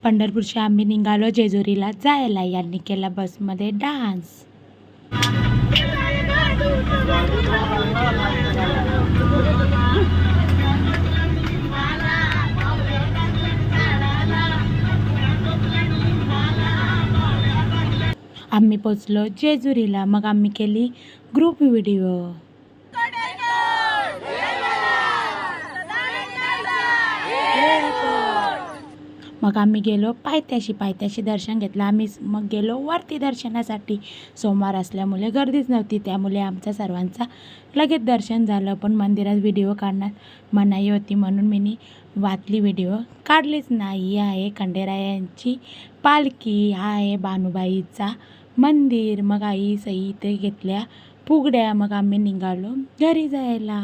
पंढरपूरच्या आम्ही निघालो जेजुरीला जायला. यांनी केला बसमध्ये डान्स. आम्ही पोचलो जेजुरीला. मग आम्ही केली ग्रुप व्हिडिओ. मग आम्ही गेलो पायथ्याशी दर्शन घेतलं आम्ही. मग गेलो वरती दर्शनासाठी. सोमवार असल्यामुळे गर्दीच नव्हती, त्यामुळे आमच्या सर्वांचा लगेच दर्शन झालं. पण मंदिरात व्हिडिओ काढण्यात मनाई होती म्हणून मी वाचली, व्हिडिओ काढलीच नाही. ही आहे खंडेरायांची पालखी, हा आहे बानुबाईचा मंदिर. मग आई सई इथे घेतल्या फुगड्या. मग आम्ही निघालो घरी जायला.